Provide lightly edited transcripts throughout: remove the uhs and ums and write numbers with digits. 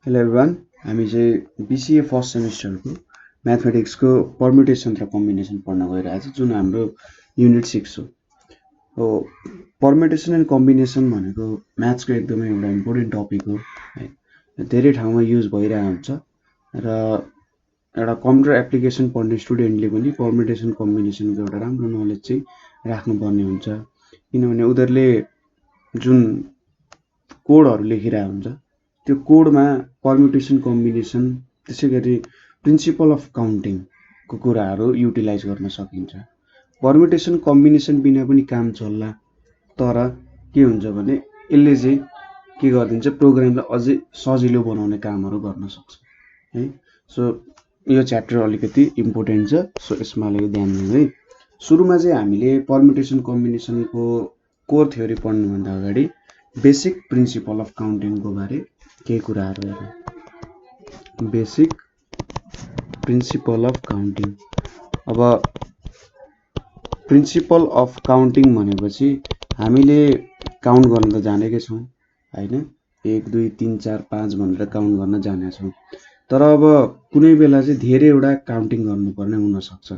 Hello everyone, हामी चाहिँ BCA first सेमिस्टरको म्याथमेटिक्सको पर्मुटेसन र कम्बिनेसन पढ्न गइरहेको छ, जुन हाम्रो युनिट 6 हो। पर्मुटेसन एन्ड कम्बिनेसन भनेको म्याथ्सको एकदमै एउटा इम्पोर्टेन्ट टपिक हो है। धेरै ठाउँमा युज भइरहेको हुन्छ र एउटा कम्प्युटर एप्लिकेसन पढ्ने स्टुडेन्टले पनि पर्मुटेसन कम्बिनेसनको एउटा राम्रो नलेज चाहिँ राख्नुपर्ने हुन्छ, किनभने उनीहरूले जुन कोडहरू लेखिरहेको हुन्छ त्यो कोडमा पर्मुटेसन कम्बिनेसन त्यसै गरी प्रिन्सिपल अफ काउन्टिङको कुराहरू युटिलाइज गर्न सकिन्छ। पर्मुटेसन कम्बिनेसन बिना पनि काम चल्ला, तर के हुन्छ भने यसले चाहिँ के गरिदिन्छ, प्रोग्रामलाई अझै सजिलो बनाउने कामहरू गर्न सक्छ है। सो यो च्याप्टर अलिकति इम्पोर्टेन्ट छ, सो यसमा अलिकति ध्यान दिनु है। सुरुमा चाहिँ हामीले पर्मुटेसन कम्बिनेसनको कोर थ्योरी पढ्नुभन्दा अगाडि बेसिक प्रिन्सिपल अफ काउन्टिङको बारे केही कुराहरू हेरौँ। Basic principle of counting. अब प्रिन्सिपल अफ काउन्टिङ भनेपछि हामीले काउन्ट गर्न त जानेकै छौँ होइन, 1 2 3 4 5 भनेर काउन्ट गर्न जानेका छौँ, तर अब कुनै बेला चाहिँ धेरैवटा काउन्टिङ गर्नुपर्ने हुनसक्छ।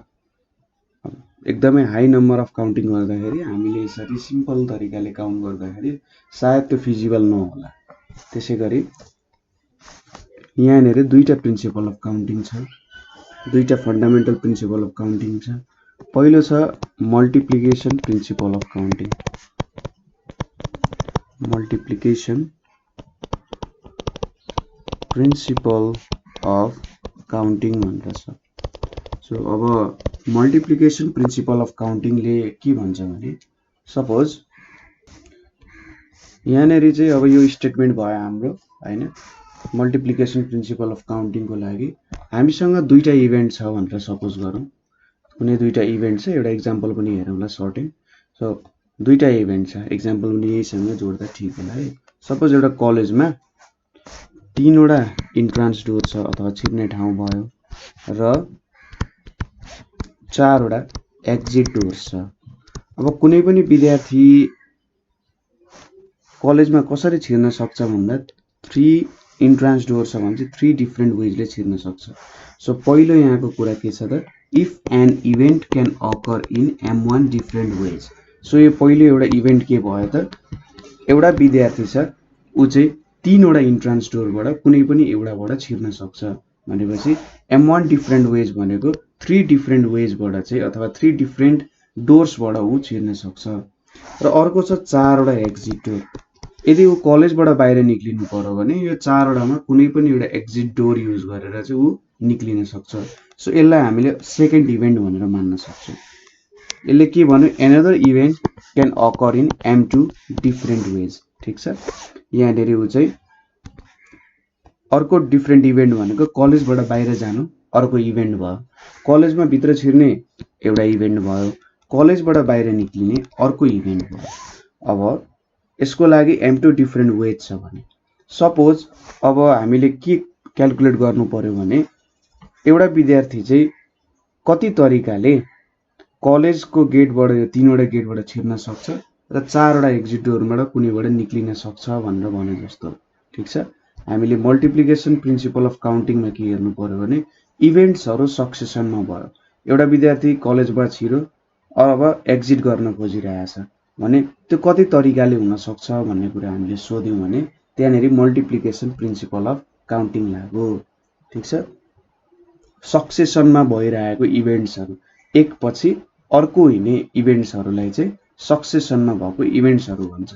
एकदमै हाई नम्बर अफ काउन्टिङ गर्दाखेरि हामीले यसरी सिम्पल तरिकाले काउन्ट गर्दाखेरि सायद त्यो फिजिबल नहोला। त्यसै गरी यहाँनिर दुईवटा प्रिन्सिपल अफ काउन्टिङ छ, दुईवटा फन्डामेन्टल प्रिन्सिपल अफ काउन्टिङ छ। पहिलो छ multiplication principal of counting. Multiplication principal of counting भनेर छ। सो अब मल्टिप्लिकेसन प्रिन्सिपल अफ काउन्टिङले के भन्छ भने, सपोज यहाँनिर चाहिँ अब यो स्टेटमेन्ट भयो हाम्रो होइन, मल्टिप्लिकेसन प्रिन्सिपल अफ काउन्टिङको लागि हामीसँग दुईवटा इभेन्ट छ भनेर सपोज गरौँ। कुनै दुईवटा इभेन्ट छ, एउटा इक्जाम्पल पनि हेरौँला सर्टेन। सो दुईवटा इभेन्ट छ, इक्जाम्पल पनि यहीसँग जोड्दा ठिक होला है। सपोज एउटा कलेजमा 3वटा इन्ट्रान्स डोर छ अथवा छिर्ने ठाउँ भयो र 4वटा एक्जिट डोर्स छ। अब कुनै पनि विद्यार्थी कलेजमा कसरी छिर्न सक्छ भन्दा 3 इन्ट्रान्स डोर छ भने चाहिँ 3 डिफ्रेन्ट वेजले छिर्न सक्छ। सो पहिलो यहाँको कुरा के छ त, if an event can occur in M1 different ways. So यो पहिलो एउटा इभेन्ट के भयो त, एउटा विद्यार्थी छ ऊ चाहिँ 3वटा इन्ट्रान्स डोरबाट कुनै पनि एउटाबाट छिर्न सक्छ भनेपछि M1 डिफ्रेन्ट वेज भनेको 3 डिफ्रेन्ट वेजबाट चाहिँ अथवा 3 डिफ्रेन्ट डोर्सबाट ऊ छिर्न सक्छ। र अर्को छ 4वटा एक्जिट डोर। यदि ऊ कलेजबाट बाहिर निक्लिनु पर्यो भने यो 4वटामा कुनै पनि एउटा एक्जिट डोर युज गरेर चाहिँ ऊ निक्लिन सक्छ। सो यसलाई हामीले सेकेन्ड इभेन्ट भनेर मान्न सक्छौँ। यसले के भन्यो, another event can occur in M2 different ways. ठिक छ, यहाँनिर ऊ चाहिँ अर्को डिफ्रेन्ट इभेन्ट भनेको कलेजबाट बाहिर जानु अर्को इभेन्ट भयो, कलेजमा भित्र छिर्ने एउटा इभेन्ट भयो, कलेजबाट बाहिर निक्लिने अर्को इभेन्ट भयो। अब यसको लागि M2 डिफ्रेन्ट वेज छ भने सपोज अब हामीले के क्यालकुलेट गर्नु पर्यो भने, एउटा विद्यार्थी चाहिँ कति तरिकाले कलेजको गेटबाट यो 3वटा गेटबाट छिर्न सक्छ र 4वटा एक्जिट डोरबाट कुनैबाट निक्लिन सक्छ भनेर भने जस्तो। ठिक छ, हामीले मल्टिप्लिकेसन प्रिन्सिपल अफ काउन्टिङमा के हेर्नु पर्यो भने इभेन्ट्सहरू सक्सेसनमा भयो। एउटा विद्यार्थी कलेजबाट छिर्यो, अब एक्जिट गर्न खोजिरहेछ भने त्यो कति तरिकाले हुन सक्छ भन्ने कुरा हामीले सोध्यौँ भने त्यहाँनिर मल्टिप्लिकेसन प्रिन्सिपल अफ काउन्टिङ लाग्यो। ठिक छ, सक्सेसनमा भइरहेको इभेन्ट्सहरू एक पछि अर्को हुने इभेन्ट्सहरूलाई चाहिँ सक्सेसनमा भएको इभेन्ट्सहरू भन्छ।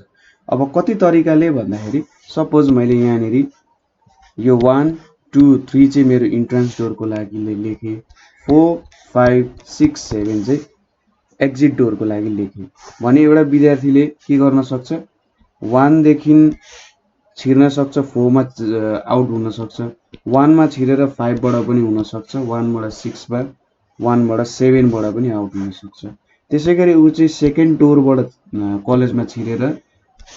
अब कति तरिकाले भन्दाखेरि सपोज मैले यहाँनिर यो 1 2 3 चाहिँ मेरो इन्ट्रान्स डोरको लागि लेखेँ, 4 5 6 7 चाहिँ एक्जिट डोरको लागि लेखेँ भने एउटा विद्यार्थीले के गर्न सक्छ, 1 देखि छिर्न सक्छ, 4 मा आउट हुन सक्छ, 1 मा छिरेर 5 बाट पनि हुन सक्छ, 1 बाट 6 बाट, 1 बाट 7 बाट पनि आउट हुन सक्छ। त्यसै गरी ऊ चाहिँ सेकेन्ड डोरबाट कलेजमा छिरेर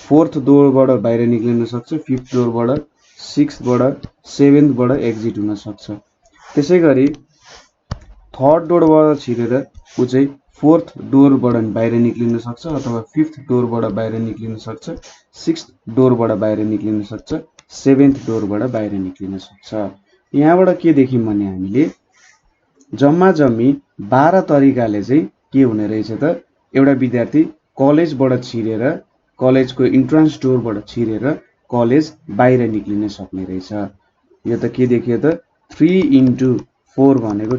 4th डोरबाट बाहिर निक्लिन सक्छ, 5th डोरबाट, 6th बाट, 7th बाट एक्जिट हुन सक्छ। त्यसै गरी 3rd डोरबाट छिरेर ऊ चाहिँ 4th डोरबाट बाहिर निक्लिन सक्छ अथवा 5th डोरबाट बाहिर निक्लिन सक्छ, 6th डोरबाट बाहिर निक्लिन सक्छ, 7th डोरबाट बाहिर निक्लिन सक्छ। यहाँबाट के देख्यौं भने हामीले जम्मा जम्मी 12 तरिकाले चाहिँ के हुने रहेछ त एउटा विद्यार्थी कलेजबाट छिरेर कलेजको इन्ट्रान्स डोरबाट छिरेर कलेज बाहिर निक्लिन सक्ने रहेछ। यो त के देखियो त 3 into 4 भनेको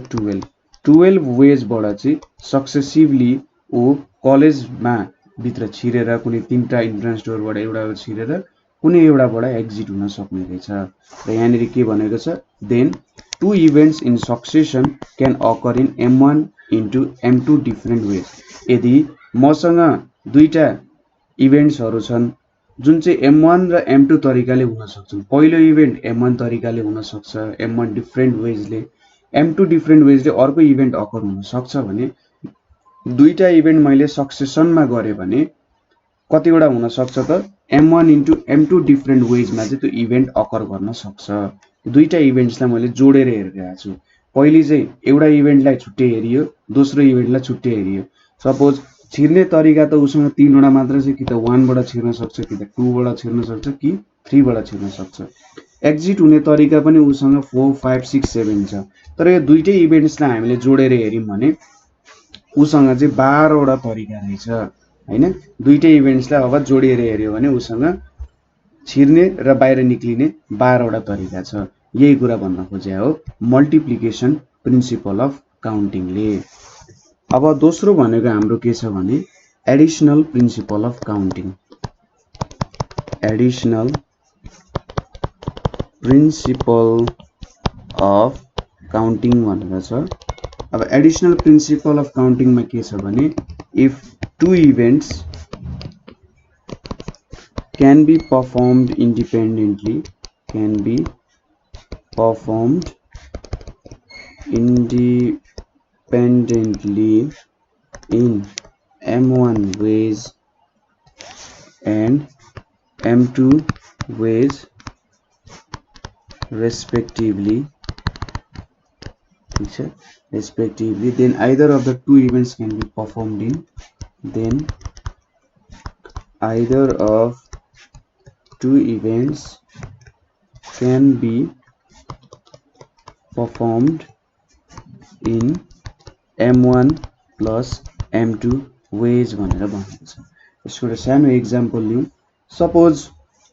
12 वेजबाट चाहिँ सक्सेसिभली ऊ कलेजमा भित्र छिरेर कुनै 3टा इन्ट्रान्स डोरबाट एउटा छिरेर कुनै एउटाबाट एक्जिट हुन सक्ने रहेछ। र यहाँनिर के भनेको छ then 2 events in succession can occur in M1 into M2 different ways. यदि मसँग दुईटा इभेन्ट्सहरू छन् जुन चाहिँ M1 र M2 तरिकाले हुन सक्छन्। पहिलो इभेन्ट M1 तरिकाले हुन सक्छ, M1 different Wesley, M2 different Wesley अर्को इभेन्ट अकर हुन सक्छ भने दुईटा इभेन्ट मैले सक्सेसनमा गरे भने कतिवटा हुन सक्छ त M1 into M2 डिफरेन्ट वेजमा चाहिँ त्यो इभेन्ट अकर गर्न सक्छ। दुईटा इभेन्ट्सलाई मैले जोडेर हेरिरहेको छु। पहिले चाहिँ एउटा इभेन्टलाई छुट्टै हेरियो, दोस्रो इभेन्टलाई छुट्टै हेरियो। सपोज छिर्ने तरिका त उसँग 3वटा मात्र छ, कि त 1बाट छिर्न सक्छ, कि त 2बाट छिर्न सक्छ, कि 3बाट छिर्न सक्छ। एक्जिट हुने तरिका पनि उसँग 4, 5, 6, 7 छ। तर यो दुईटै इभेन्ट्सलाई हामीले जोडेर हेर्यौं भने उसँग चाहिँ 12वटा तरिका रहेछ हैन। दुईटै इभेन्ट्सलाई अब जोडिएर हेर्यो भने उसँग छिर्ने र बाहिर निक्लिने 12वटा तरिका छ। यही कुरा भन्न खोजे हो मल्टिप्लिकेसन प्रिन्सिपल अफ काउन्टिङले। अब दोस्रो भनेको हाम्रो के छ भने additional principal of counting. Additional principal of counting भनेर छ। अब एडिसनल प्रिन्सिपल अफ काउन्टिङमा के छ भने if 2 events can be performed independently in M1 ways and M2 ways respectively, then either of the 2 events can be performed in M1 plus M2 ways भनेर भनेको छ। यसको एउटा सानो एक्जाम्पल लिउँ। सपोज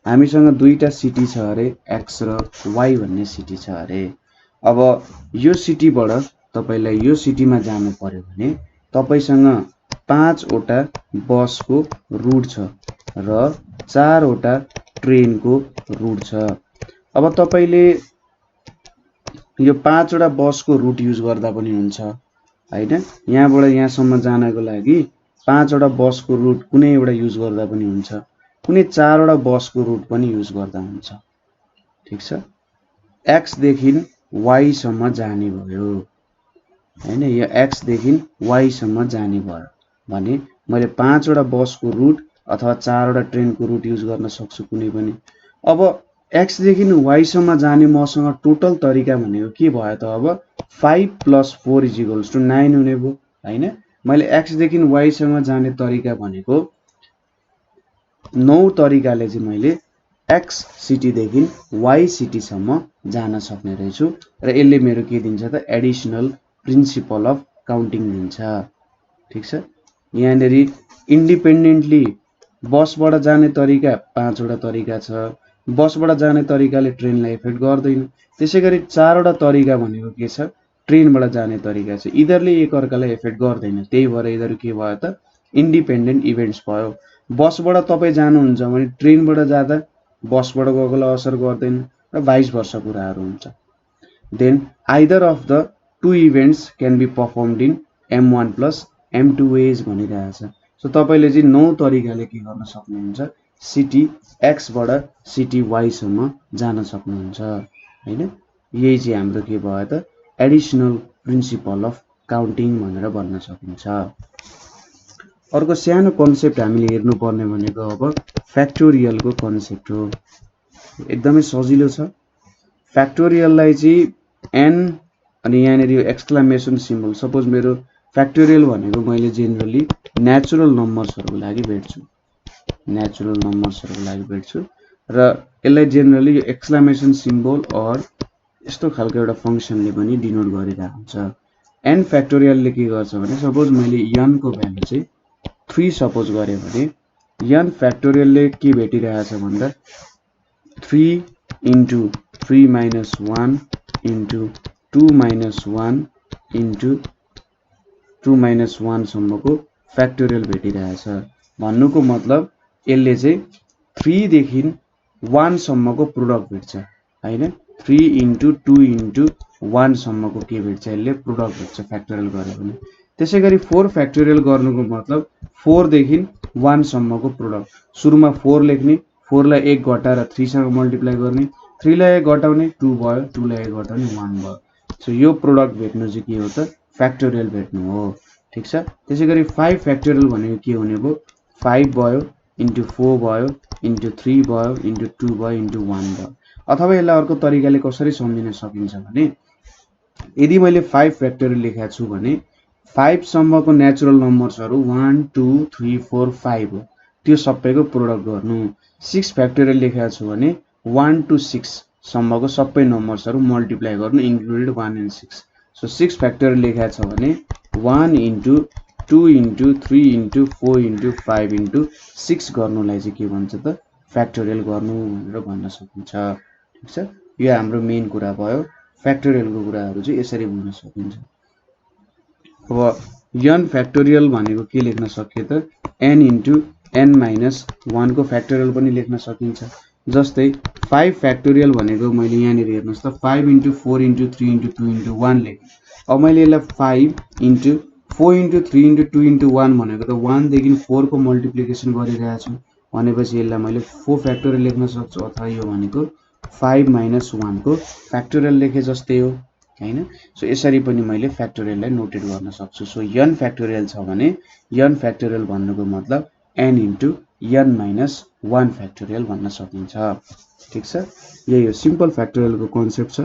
हामीसँग दुईटा सिटी छ अरे X र Y भन्ने सिटी छ अरे। अब यो सिटीबाट तपाईलाई यो सिटीमा जानु पर्यो भने तपाईसँग 5वटा बसको रुट छ र 4वटा ट्रेनको रुट छ। अब तपाईले यो 5वटा बसको रुट युज गर्दा पनि हुन्छ हैन। यहाँबाट यहाँसम्म जानको लागि 5वटा बसको रुट कुनै एउटा युज गर्दा पनि हुन्छ, कुनै 4वटा बसको रुट पनि युज गर्दा हुन्छ। ठीक छ। X देखि Y सम्म जाने भयो हैन। यो X देखि Y सम्म जाने भयो भने मैले 5वटा बसको रुट अथवा 4वटा ट्रेनको रुट युज गर्न सक्छु कुनै पनि। अब X देखि Y सम्म जाने मसँग टोटल तरिका भनेको के भयो त अब 5 + 4 = 9 हुने भयो हैन। मैले X देखि Y सम्म जाने तरिका भनेको 9 तरिकाले चाहिँ मैले X सिटी देखि Y सिटी सम्म जान सक्ने रहेछु र यसले मेरो के दिन्छ त एडिसनल प्रिन्सिपल अफ काउन्टिङ दिन्छ। ठीक छ। यहाँनेरि इन्डिपेन्डेन्टली बसबाट जाने तरिका 5वटा तरिका छ। बसबाट जाने तरिकाले ट्रेनलाई इफेक्ट गर्दैन। त्यसैगरी 4वटा तरिका भनेको के छ ट्रेनबाट जाने तरिका छ। यिनीहरुले एक अर्कालाई इफेक्ट गर्दैन। त्यही भएर यिनीहरु के भयो त इन्डिपेन्डेन्ट इभेन्ट्स भयो। बसबाट तपाई जानुहुन्छ भने ट्रेनबाट जाँदा बसबाट गएकोलाई असर गर्दैन र भाइस भर्सा कुराहरु हुन्छ। Then either of the 2 events can be performed in M1 plus M2 ways भनिरहेछ। सो तपाईले चाहिँ 9 तरिकाले के गर्न सक्नुहुन्छ सिटी X बाट सिटी Y सम्म जान सक्नुहुन्छ हैन। यही चाहिँ हाम्रो के भयो त एडिसनल प्रिन्सिपल अफ काउन्टिङ भनेर भन्न सकिन्छ। अर्को सानो कन्सेप्ट हामीले हेर्नु पर्ने भनेको अब फ्याक्टोरियल को कन्सेप्ट हो। एकदमै सजिलो छ। फ्याक्टोरियललाई चाहिँ n अनि यहाँनेर यो एक्सक्लेमेसन सिम्बल सपोज मेरो फ्याक्टोरियल भनेको मैले जेनरली नेचुरल नम्बर्सहरुको लागि भेट्छु। नेचुरल नम्बर्सहरुको लागि भेट्छु। र यसलाई जेनरली यो एक्सक्लामेसन सिम्बल अर यस्तो खालको एउटा फंक्सनले पनि डिनोट गरिरहेको हुन्छ। n फ्याक्टोरियलले के गर्छ भने सपोज मैले n को भ्यालु चाहिँ 3 सपोज गरे भने n फ्याक्टोरियलले के भेटिरहेछ भन्दा 3 into 3 minus 1 into 2 minus 1 into 2 minus 1 सम्मको फ्याक्टोरियल भेटिरहेछ। भन्नुको मतलब यसले चाहिँ 3 देखि 1 सम्मको प्रोडक्ट भेट्छ हैन। 3 into 2 into 1 सम्मको के भेट्छ यसले प्रोडक्ट भेट्छ फ्याक्टोरियल गरे भने। त्यसैगरी 4 फ्याक्टोरियल गर्नुको मतलब 4 देखि 1 सम्मको प्रोडक्ट। सुरुमा 4 लेख्ने, 4 लाई 1 घटाएर 3 सँग मल्टिप्लाई गर्ने, 3 लाई 1 घटाउने 2 भयो, 2 लाई 1 घटाउने 1 भयो। सो यो प्रोडक्ट भेट्नु चाहिँ के हो त फ्याक्टोरियल भेट्नु हो। ठीक छ। त्यसैगरी 5 फ्याक्टोरियल भनेको के हुने भयो 5 भयो इन्टु 4 भयो इन्टु 3 भयो इन्टु 2 भयो इन्टु 1 भयो। अथवा यसलाई अर्को तरिकाले कसरी सम्झिन सकिन्छ भने यदि मैले 5 फ्याक्टोरियल लेखेको छु भने 5 सम्मको नेचुरल नम्बर्सहरु 1 2 3 4 5 हो, त्यो सबैको प्रोडक्ट गर्नु। 6 फ्याक्टोरियल लेखेको छु भने 1 to 6 सम्मको सबै नम्बर्सहरु मल्टिप्लाई गर्नु इन्क्लुडेड 1 and 6। सो 6 फ्याक्टोरियल लेखेको छ भने 1 into 2 into 3 into 4 into 5 into 6 गर्नुलाई चाहिँ के भन्छ त फ्याक्टोरियल गर्नु भनेर भन्न सकिन्छ। ठीक छ। यो हाम्रो मेन कुरा भयो। फ्याक्टोरियलको कुराहरु चाहिँ यसरी बुझ्न सकिन्छ। अब n फ्याक्टोरियल भनेको के लेख्न सकिए त n into n minus 1 को फ्याक्टोरियल पनि लेख्न सकिन्छ। जस्तै 5 फ्याक्टोरियल भनेको मैले यहाँनिर हेर्नुस् त 5 into 4 into 3 into 2 into 1 लेखे। अब मैले यसलाई 5 into 4 into 3 into 2 into 1 भनेको त 1 देखि 4 को मल्टिप्लिकेसन गरिरहेको छु भनेपछि यसलाई मैले 4 फ्याक्टोरियल लेख्न सक्छु अथवा यो भनेको 5 minus 1 को फ्याक्टोरियल लेखे जस्तै हो हैन। सो यसरी पनि मैले फ्याक्टोरियललाई नोटेट गर्न सक्छु। सो n फ्याक्टोरियल छ भने n फ्याक्टोरियल भन्नुको मतलब n into n minus 1 factorial भन्न सकिन्छ। ठीक छ। यही हो सिम्पल फ्याक्टोरियलको कन्सेप्ट छ।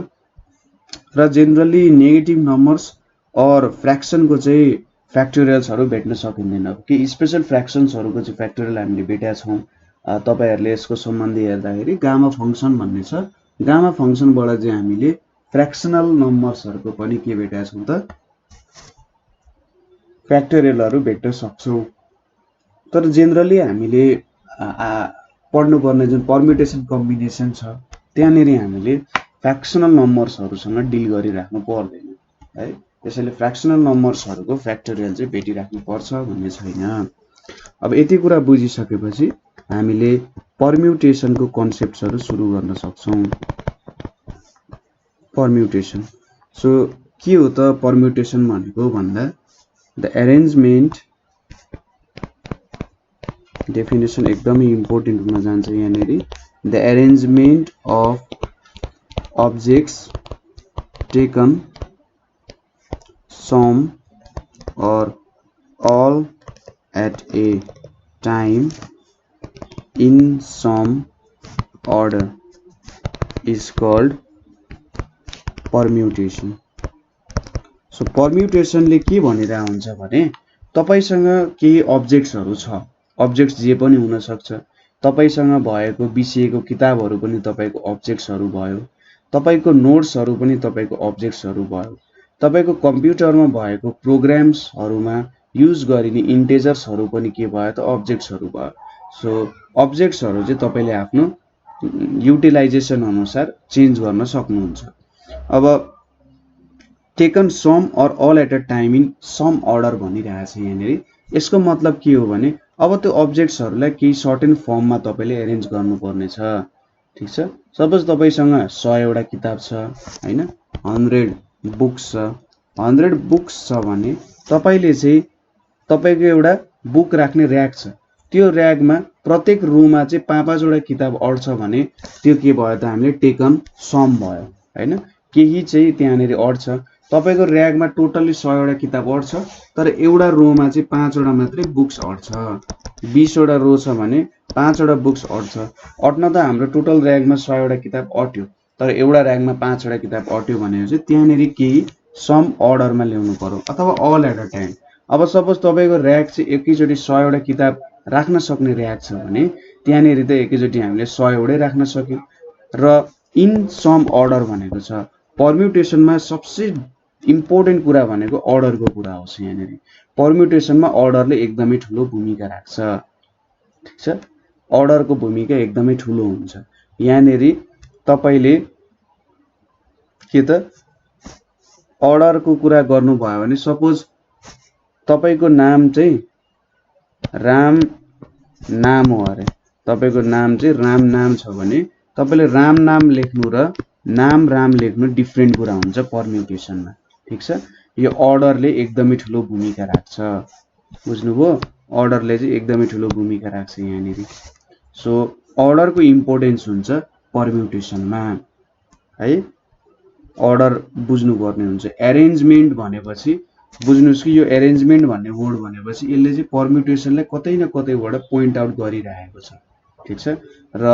र जेनरली नेगेटिभ नम्बर्स और फ्र्याक्सनको चाहिँ फ्याक्टोरियल्सहरु भेट्न सकिँदैन। के स्पेशल फ्र्याक्सन्सहरुको चाहिँ फ्याक्टोरियल हामीले भेटेका छौं। तपाईहरुले यसको सम्बन्धी हेर्दाखेरि गामा फंक्सन भन्ने छ। गामा फंक्सनबाट चाहिँ हामीले फ्र्याक्सनल नम्बर्सहरुको पनि के भेटेका छौं त फ्याक्टोरियलहरु भेट्न सक्छौं। तर जेनरली हामीले पढ्नुपर्ने जुन परम्युटेसन कम्बिनेसन छ त्यहाँनेरि हामीले फ्र्याक्सनल नम्बर्सहरुसँग डिल गरिराख्नु पर्दैन है। त्यसैले फ्र्याक्सनल नम्बर्सहरुको फ्याक्टोरियल चाहिँ भेटिराख्नु पर्छ भन्ने छैन। अब यति कुरा बुझिसकेपछि हामीले परम्युटेसनको कन्सेप्ट्सहरु सुरु गर्न सक्छौं। परम्युटेसन। सो के हो त परम्युटेसन भनेको भन्दा द अरेन्जमेन्ट डेफिनेसन एकदमै इम्पोर्टेन्ट हुन जान्छ यहाँनेरि। The arrangement of objects taken some or all at a time in some order is called permutation। So परम्युटेसनले के भनिरा हुन्छ भने तपाईसँग केही अब्जेक्ट्सहरु छ, अब्जेक्ट्स जे पनि हुन सक्छ। तपाईसँग भएको विषयको किताबहरु पनि तपाईको अब्जेक्ट्सहरु भयो, तपाईको नोट्सहरु पनि तपाईको अब्जेक्ट्सहरु भयो, तपाईको कम्प्युटरमा भएको प्रोग्राम्सहरुमा युज गरिने इन्टिजर्सहरु पनि के भयो त अब्जेक्ट्सहरु भयो। सो अब्जेक्ट्सहरु चाहिँ तपाईले आफ्नो युटिलाइजेसन अनुसार चेन्ज गर्न सक्नुहुन्छ। अब taken some or all at a time in some order भनिरहेछ यहाँनेरि। यसको मतलब के हो भने अब त्यो अब्जेक्ट्सहरुलाई केही सर्टेन फर्ममा तपाईले अरेन्ज गर्नुपर्ने छ। ठीक छ। सपोज तपाईसँग 100 वटा किताब छ हैन, 100 बुक्स छ। 100 बुक्स छ भने तपाईले चाहिँ तपाईको एउटा बुक राख्ने र्याक छ। त्यो र्याकमा प्रत्येक रोमा चाहिँ 5-5 वटा किताब अड्छ भने त्यो के भयो त हामीले टेकन सम भयो हैन। केही चाहिँ त्यहाँनेरि अड्छ। तपाईको र्याकमा टोटली 100 वटा किताब अड्छ तर एउटा रोमा चाहिँ 5 वटा मात्रै बुक्स अड्छ। 20 वटा रो छ भने 5 वटा बुक्स अड्छ। अट्न त हाम्रो टोटल र्याकमा 100 वटा किताब अट्यो तर एउटा र्याकमा 5 वटा किताब अट्यो भनेपछि त्यहाँनेरि केही सम अर्डरमा ल्याउनु पर्यो अथवा अल एट अ टाइम। अब सपोज तपाईको र्याक चाहिँ एकैचोटी 100 वटा किताब राख्न सक्ने र्याक छ भने त्यहाँनेरि त एकैचोटि हामीले 100 वटै राख्न सक्यौं र इन सम अर्डर भनेको छ परम्युटेसनमा सबसे इम्पोर्टेन्ट कुरा भनेको अर्डरको कुरा हो यहाँनेरि परम्युटेसनमा अर्डरले एकदमै ठूलो भूमिका राख्छ ठीक छ अर्डरको भूमिका एकदमै ठूलो हुन्छ यहाँनेरि तपाईले के त अर्डरको कुरा गर्नु भयो भने सपोज तपाईको नाम चाहिँ राम नाम हो अरे तपाईको नाम चाहिँ राम नाम छ भने तपाईले राम नाम लेख्नु र नाम राम लेख्नु डिफरेन्ट कुरा हुन्छ परम्युटेसनमा ठीक छ यो अर्डरले एकदमै ठूलो भूमिका राख्छ बुझ्नुभयो अर्डरले चाहिँ एकदमै ठूलो भूमिका राख्छ यहाँनेरि सो अर्डरको इम्पोर्टेन्स हुन्छ परम्युटेसनमा है अर्डर बुझ्नु पर्ने हुन्छ अरेन्जमेन्ट भनेपछि बुझ्नुस् कि यो अरेन्जमेन्ट भन्ने वर्ड भनेपछि यसले चाहिँ परम्युटेसनलाई कतै न कतैबाट पोइन्ट आउट गरिरहेको छ ठीक छ र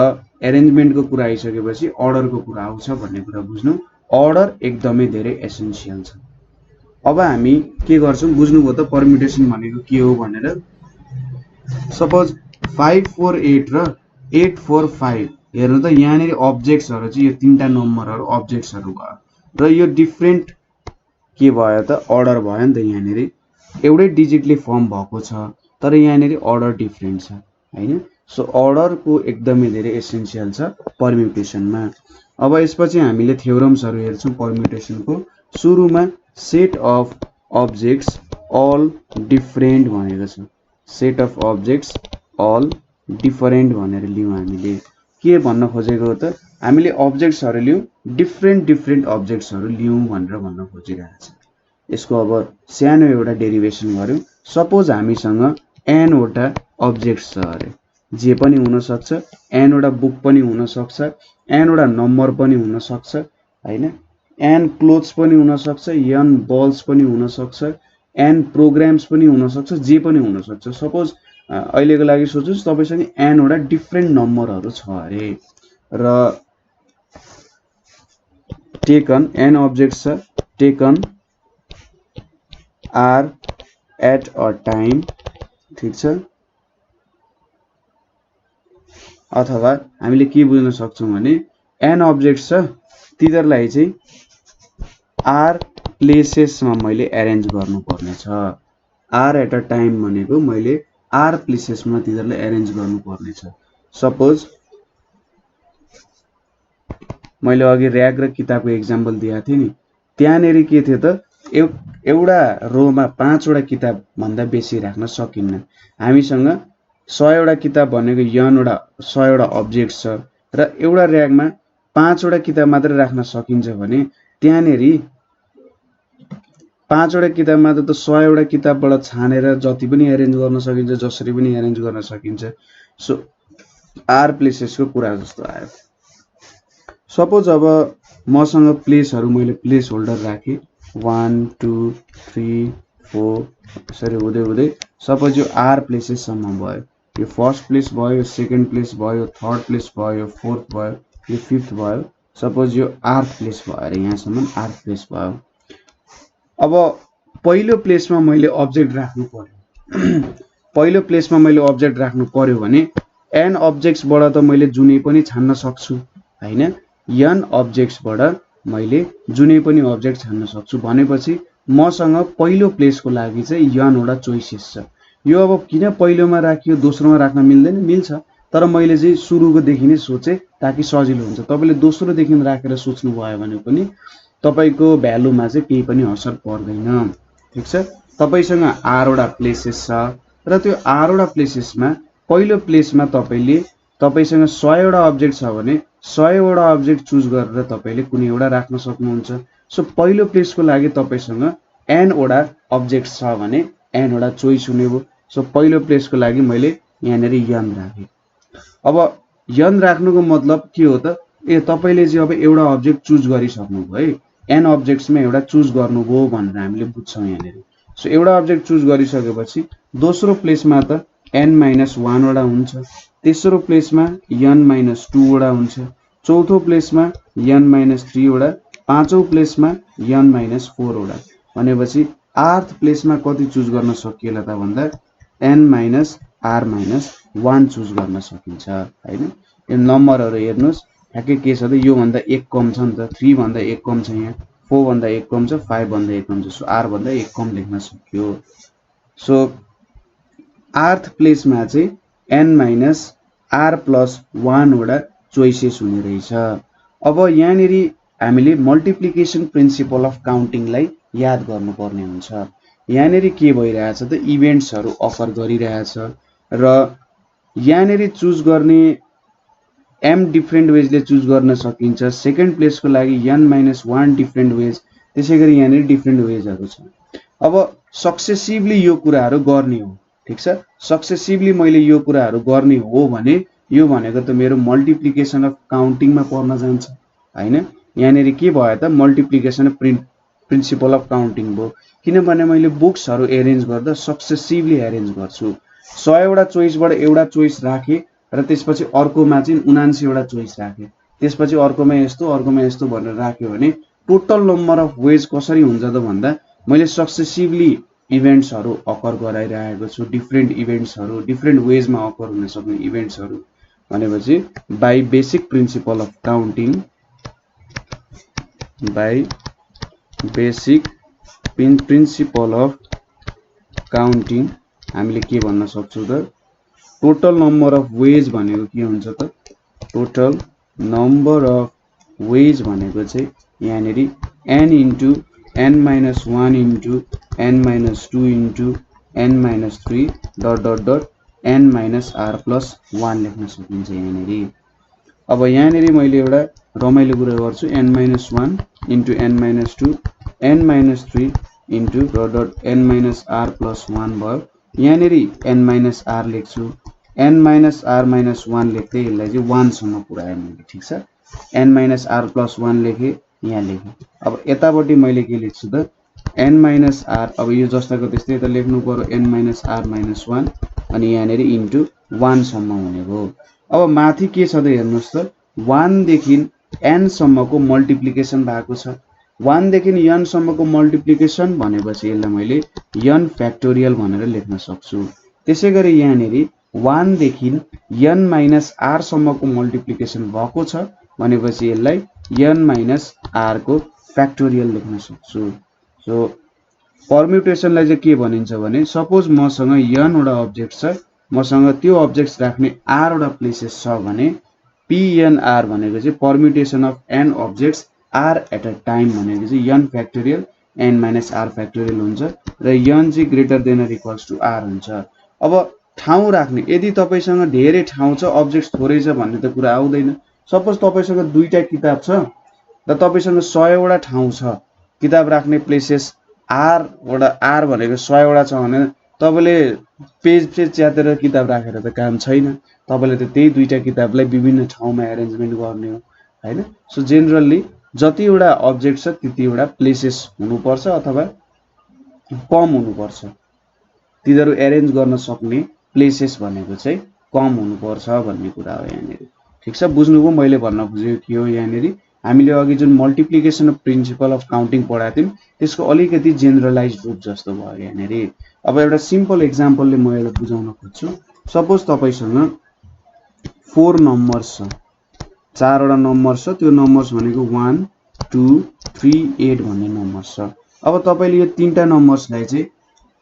अरेन्जमेन्टको कुरा आइसकेपछि अर्डरको कुरा आउँछ भन्ने कुरा बुझ्नु अर्डर एकदमै धेरै एसेन्शियल छ अब हामी के गर्छौं बुझ्नुभयो त परम्युटेसन भनेको के हो भनेर सपोज 548 र 845 हेर्नु त यहाँनेरि अब्जेक्ट्सहरु चाहिँ यो तीनटा नम्बरहरु अब्जेक्ट्सहरु भयो र यो डिफरेन्ट के भयो त अर्डर भयो नि त यहाँनेरि एउटै डिजिटले फर्म भएको छ तर यहाँनेरि अर्डर डिफरेन्ट छ हैन सो अर्डरको एकदमै धेरै एसेन्शियल छ परम्युटेसनमा अब यसपछि हामीले थ्योरम्सहरु हेर्छौं परम्युटेसनको सुरुमा set of objects all different भनेको छ set of objects all different भनेर लियौं हामीले के भन्न खोजेको हो त हामीले अब्जेक्ट्सहरु लियौं डिफरेन्ट अब्जेक्ट्सहरु लियौं भनेर भन्न खोजिरहेको छ यसको अब सानो एउटा डेरिभेसन गर्यौं सपोज हामीसँग n वटा अब्जेक्ट्स छ अरे जे पनि हुन सक्छ n वटा बुक पनि हुन सक्छ n वटा नम्बर पनि हुन सक्छ हैन n क्लोथ्स पनि हुन सक्छ n बल्स पनि हुन सक्छ n प्रोग्राम्स पनि हुन सक्छ जे पनि हुन सक्छ सपोज अहिलेको लागि सोच्नुस् तपाईसँग n वटा डिफरेन्ट नम्बरहरु छ अरे र टेकन n अब्जेक्ट्स छ taken r at a time ठीक छ अथवा हामीले के बुझ्न सक्छौं भने n अब्जेक्ट्स छ तिनीहरुलाई चाहिँ r प्लेसेसमा मैले अरेन्ज गर्नु पर्ने छ r एट अ टाइम भनेको मैले r प्लेसेसमा तिनीहरुलाई अरेन्ज गर्नु पर्ने छ सपोज मैले अघि र्याग र किताबको एक्जाम्पल दिएको थिए नि त्यहाँनेरि के थियो त एउटा रोमा 5 वटा किताब भन्दा बेसी राख्न सकिन्न हामीसँग 100 वटा किताब भनेको n वटा 100 वटा अब्जेक्ट्स छ र एउटा र्यागमा 5 वटा किताब मात्र राख्न सकिन्छ भने त्यहाँनेरि 5 वटा किताबमा त 100 वटा किताबबाट छानेर जति पनि अरेन्ज गर्न सकिन्छ जसरी पनि अरेन्ज गर्न सकिन्छ सो आर प्लेसेसको कुरा जस्तो आयो सपोज अब मसँग प्लेसहरु मैले प्लेस होल्डर राखे 1 2 3 4 यसरी हुँदै हुँदै सपोज यो आर प्लेसेस सम्म भयो यो फर्स्ट प्लेस भयो यो सेकेन्ड प्लेस भयो यो थर्ड प्लेस भयो यो फोर्थ भयो यो फिफ्थ भयो सपोज यो आर्थ प्लेस भयो अरे यहाँसम्म आर्थ प्लेस भयो अब पहिलो प्लेसमा मैले अब्जेक्ट राख्नु पर्यो पहिलो प्लेसमा मैले अब्जेक्ट राख्नु पर्यो भने n अब्जेक्ट्सबाट त मैले जुनै पनि छान्न सक्छु हैन n अब्जेक्ट्सबाट मैले जुनै पनि अब्जेक्ट छान्न सक्छु भनेपछि मसँग पहिलो प्लेसको लागि चाहिँ n वटा चोइसेस छ यो अब किन पहिलोमा राखियो दोस्रोमा राख्न मिल्दैन मिल्छ तर मैले चाहिँ सुरुको देखि नै सोचे ताकि सजिलो हुन्छ तपाईले दोस्रो देखि राखेर सोच्नु भयो भने पनि तपाईको भ्यालुमा चाहिँ केही पनि असर पर्दैन ठीक छ तपाईसँग r वटा प्लेसेस छ र त्यो r वटा प्लेसेसमा पहिलो प्लेसमा तपाईसँग 100 वटा अब्जेक्ट छ भने 100 वटा अब्जेक्ट चुज गरेर तपाईले कुनै एउटा राख्न सक्नुहुन्छ सो पहिलो प्लेसको लागि तपाईसँग n वटा अब्जेक्ट छ भने n वटा चोइस हुने हो सो पहिलो प्लेसको लागि मैले यहाँनेरि n राखे अब n राख्नुको मतलब के हो त तपाईले चाहिँ अब एउटा अब्जेक्ट चुज गरिसक्नुभयो है n अब्जेक्ट्समा एउटा चुज गर्नुभयो भनेर हामीले बुझ्छौं यहाँनेरि सो एउटा अब्जेक्ट चुज गरिसकेपछि दोस्रो प्लेसमा त n - 1 वटा हुन्छ तेस्रो प्लेसमा n - 2 वटा हुन्छ चौथो प्लेसमा n - 3 वटा पाँचौं प्लेसमा n - 4 वटा भनेपछि आर्थ प्लेसमा कति चुज गर्न सकिएला त भन्दा n - r माइनस 1 चुज गर्न सकिन्छ हैन। यो नम्बरहरु हेर्नुस् ठ्याक्कै के छ त यो भन्दा 1 कम छ नि त 3 भन्दा 1 कम छ यहाँ 4 भन्दा 1 कम छ 5 भन्दा 1 कम छ सो r भन्दा 1 कम लेख्न सक्यो। सो rth प्लेसमा चाहिँ n माइनस r प्लस 1 वटा चोइसेस हुने रहेछ। अब यहाँनेरि हामीले मल्टिप्लिकेसन प्रिन्सिपल अफ काउन्टिङलाई याद गर्नुपर्ने हुन्छ। यहाँनेरि के भइरहेछ त इभेन्ट्सहरु अफर गरिरहेछ र यहाँनेरि चुज गर्ने m डिफरेन्ट वेजले चुज गर्न सकिन्छ। सेकेन्ड प्लेसको लागि n माइनस 1 डिफरेन्ट वेज, त्यसैगरी यहाँनेरि डिफरेन्ट वेजहरु छ। अब सक्सेसिभली यो कुराहरु गर्ने हो, ठीक छ। सक्सेसिभली मैले यो कुराहरु गर्ने हो भने यो भनेको त मेरो मल्टिप्लिकेसन अफ काउन्टिङमा पर्न जान्छ हैन। यहाँनेरि के भयो त multiplication of principal of counting भयो, किनभने मैले बुक्सहरु एरेन्ज गर्दा सक्सेसिभली एरेन्ज गर्छु। 100 वटा चोइसबाट एउटा चोइस राखे र त्यसपछि अर्कोमा चाहिँ 79 वटा चोइस राखे, त्यसपछि अर्कोमा यस्तो भनेर राख्यो भने टोटल नम्बर अफ वेज कसरी हुन्छ त भन्दा मैले सक्सेसिभली इभेन्ट्सहरु अकर गराइरहेको छु। डिफरेन्ट इभेन्ट्सहरु डिफरेन्ट वेजमा अकर हुन सक्ने इभेन्ट्सहरु भनेपछि by basic principle of counting, by basic principle of counting हामीले के भन्न सक्छौं त टोटल नम्बर अफ वेज भनेको के हुन्छ त टोटल नम्बर अफ वेज भनेको चाहिँ यहाँनेरि n into n minus 1 into n minus 2 into n minus 3 dot dot dot n minus r plus 1 लेख्न सकिन्छ यहाँनेरि। अब यहाँनेरि मैले एउटा रमाइलो कुरा गर्छु n minus 1 into n minus 2 n minus 3 into dot dot n minus r plus 1 भयो। यहाँनेरि n माइनस r लेख्छु, n माइनस r माइनस 1 लेख्दै यसलाई चाहिँ 1 सम्म पुर्याए मैले, ठीक छ। n माइनस r प्लस 1 लेखे, यहाँ लेखे। अब यतापट्टि मैले के लेख्छु त n माइनस r, अब यो जस्ताको त्यस्तै यता लेख्नु पर्यो n माइनस r माइनस 1 अनि यहाँनेरि इन्टु 1 सम्म हुने भयो। अब माथि के छ त हेर्नुस् त 1 देखि n सम्मको मल्टिप्लिकेसन भएको छ। 1 देखि n सम्मको मल्टिप्लिकेसन भनेपछि यसलाई मैले n फ्याक्टोरियल भनेर लेख्न सक्छु। त्यसैगरी यहाँनेरि 1 देखि n माइनस r सम्मको मल्टिप्लिकेसन भएको छ भनेपछि यसलाई n माइनस r को फ्याक्टोरियल लेख्न सक्छु। सो परम्युटेसनलाई चाहिँ के भनिन्छ भने सपोज मसँग n वटा अब्जेक्ट छ, मसँग त्यो अब्जेक्ट्स राख्ने r वटा प्लेसेस छ भने pnr भनेको चाहिँ permutation of n objects r at a time भनेको चाहिँ n factorial n minus r factorial हुन्छ र n चाहिँ greater than or equals to r हुन्छ। अब ठाउँ राख्ने, यदि तपाईसँग धेरै ठाउँ छ अब्जेक्ट्स थोरै छ भन्ने त कुरा आउँदैन। सपोज तपाईसँग दुईटा किताब छ र तपाईसँग 100 वटा ठाउँ छ किताब राख्ने प्लेसेस r वटा r भनेको 100 वटा छ भने तपाईले पेज च्यातेर किताब राखेर त काम छैन, तपाईले त त्यही दुईटा किताबलाई विभिन्न ठाउँमा एरेन्जमेन्ट गर्ने हो हैन। सो जेनरली जति वटा अब्जेक्ट छ त्यति वटा प्लेसेस हुनुपर्छ अथवा कम हुनुपर्छ, तिनीहरु एरेन्ज गर्न सक्ने प्लेसेस भनेको चाहिँ कम हुनुपर्छ भन्ने कुरा हो यहाँनेरि, ठीक छ। बुझ्नुभयो मैले भन्न खोजेको के हो। यहाँनेरि हामीले अघि जुन multiplication of principal of counting पढाएको थियौं त्यसको अलिकति जेनरलाइज्ड रूप जस्तो भयो यहाँनेरि। अब एउटा सिम्पल एक्जाम्पलले म यसलाई बुझाउन खोज्छु। सपोज तपाईसँग 4 नम्बर्स छ, 4 वटा नम्बर छ, त्यो नम्बर्स भनेको 1 2 3 8 भन्ने नम्बर्स छ। अब तपाईले यो तीनटा नम्बर्सलाई चाहिँ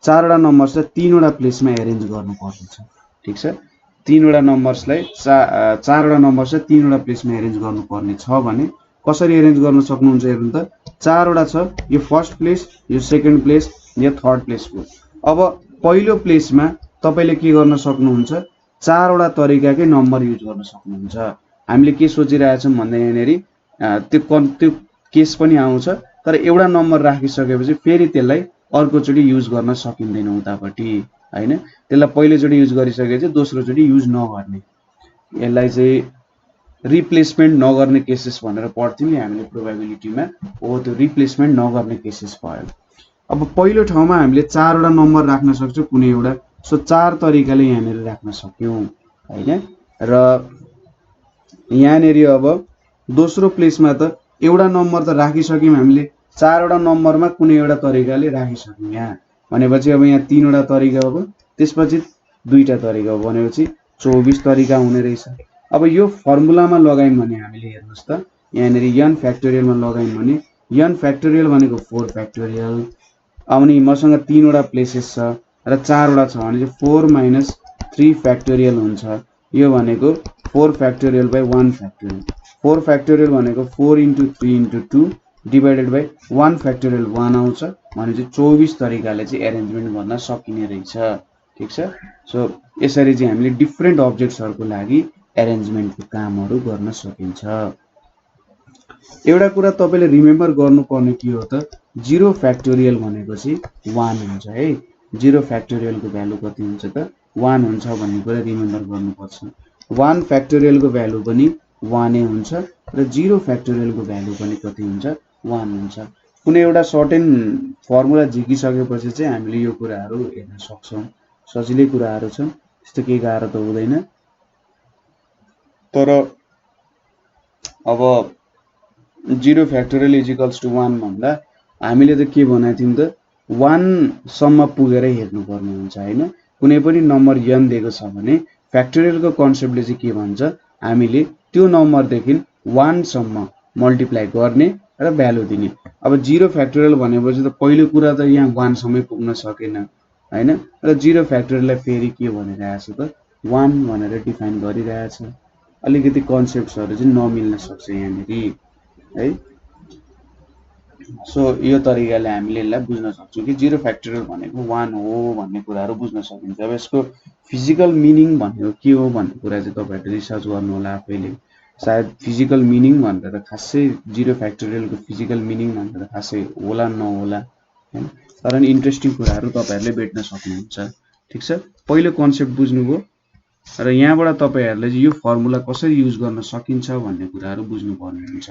4 वटा नम्बर्स छ 3 वटा प्लेसमा एरेन्ज गर्नुपर्छ, ठीक छ। 3 वटा नम्बर्सलाई 4 वटा नम्बर छ 3 वटा प्लेसमा एरेन्ज गर्नुपर्ने छ भने कसरी एरेन्ज गर्न सक्नुहुन्छ हेर्नु त। 4 वटा छ, यो फर्स्ट प्लेस, यो सेकेन्ड प्लेस, यो थर्ड प्लेस हो। अब पहिलो प्लेसमा तपाईले के गर्न सक्नुहुन्छ 4 वटा तरिकाकै नम्बर युज गर्न सक्नुहुन्छ। हामीले के सोचिरहेछौं भन्दा यहाँनेरि त्यो केस पनि आउँछ, तर एउटा नम्बर राखिसकेपछि फेरि त्यसलाई अर्कोचोटी युज गर्न सकिँदैन उतापट्टि हैन। त्यसलाई पहिलोचोटी युज गरिसकेपछि दोस्रोचोटी युज नगर्ने, यसलाई चाहिँ रिप्लेसमेन्ट नगर्ने केसेस भनेर पढ्थ्यौं नि हामीले प्रोबेबिलिटीमा, हो त्यो रिप्लेसमेन्ट नगर्ने केसेस भयो। अब पहिलो ठाउँमा हामीले 4 वटा नम्बर राख्न सक्छौं कुनै एउटा, सो 4 तरिकाले यहाँनेरि राख्न सक्यौं हैन। र यहाँनेरि अब दोस्रो प्लेसमा त एउटा नम्बर त राखिसक्यौं हामीले, 4 वटा नम्बरमा कुनै एउटा तरिकाले राखिसक्यौं यहाँ भनेपछि अब यहाँ 3 वटा तरिका हो। त्यसपछि दुईटा तरिका भनेपछि 24 तरिका हुने रहेछ। अब यो फर्मुलामा लगायौं भने हामीले हेर्नुस् त यहाँनेरि n फ्याक्टोरियलमा लगायौं भने n फ्याक्टोरियल भनेको 4 फ्याक्टोरियल अनि मसँग 3 वटा प्लेसेस छ र 4 वटा छ भने चाहिँ 4 माइनस 3 फ्याक्टोरियल हुन्छ। यो भनेको 4 फ्याक्टोरियल बाइ 1 फ्याक्टोरियल। 4 फ्याक्टोरियल भनेको 4 into 3 into 2 divided by 1 factorial 1 आउँछ भने चाहिँ 24 तरिकाले चाहिँ एरेन्जमेन्ट गर्न सकिने रहेछ। ठीक छ। सो यसरी चाहिँ हामीले डिफरेन्ट अब्जेक्ट्सहरुको लागि एरेन्जमेन्टको कामहरु गर्न सकिन्छ। एउटा कुरा तपाईले रिमेम्बर गर्नुपर्ने के हो त 0 फ्याक्टोरियल भनेको चाहिँ 1 हुन्छ है। 0 फ्याक्टोरियलको भ्यालु कति हुन्छ त 1 हुन्छ भन्ने कुरा रिमेम्बर गर्नुपर्छ। 1 फ्याक्टोरियलको भ्यालु पनि 1 नै हुन्छ र 0 फ्याक्टोरियलको भ्यालु पनि कति हुन्छ 1 हुन्छ। कुनै एउटा सर्टेन फर्मुला झिकिसकेपछि चाहिँ हामीले यो कुराहरु हेर्न सक्छौं। सजिलै कुराहरु छन्, त्यस्तो केही गाह्रो त हुँदैन। तर अब 0 फ्याक्टोरियल इज इक्वल्स टु 1 भन्दा हामीले त के भनेको थियौं त 1 सम्म पुगेर हेर्नु पर्ने हुन्छ हैन। कुनै पनि नम्बर n दिएको छ भने फ्याक्टोरियलको कन्सेप्टले चाहिँ के भन्छ हामीले त्यो नम्बर देखि 1 सम्म मल्टिप्लाई गर्ने र भ्यालु दिने। अब 0 फ्याक्टोरियल भनेपछि त पहिलो कुरा त यहाँ 1 सम्मै पुग्न सकेन हैन र 0 फ्याक्टोरियललाई फेरि के भनिरहेछ त 1 भनेर डिफाइन गरिरहेछ। अलिकति कन्सेप्ट्सहरु चाहिँ नमिल्न सक्छ यहाँनेरि है। सो यो तरिकाले हामीले यसलाई बुझ्न सक्छौं कि 0 फ्याक्टोरियल भनेको 1 हो भन्ने कुराहरु बुझ्न सकिन्छ। अब यसको फिजिकल मिनिङ भनेको के हो भन्ने कुरा चाहिँ तपाईहरुले रिसर्च गर्नु होला आफैले। सायद फिजिकल मिनिङ भनेर त खासै 0 फ्याक्टोरियलको फिजिकल मिनिङ भनेर खासै होला नहोला हैन, तर नि इन्ट्रेस्टिङ कुराहरु तपाईहरुले भेट्न सक्नुहुन्छ। ठीक छ। पहिलो कन्सेप्ट बुझ्नुभयो र यहाँबाट तपाईहरुले यो फर्मुला कसरी युज गर्न सकिन्छ भन्ने कुराहरु बुझ्नु पर्ने हुन्छ।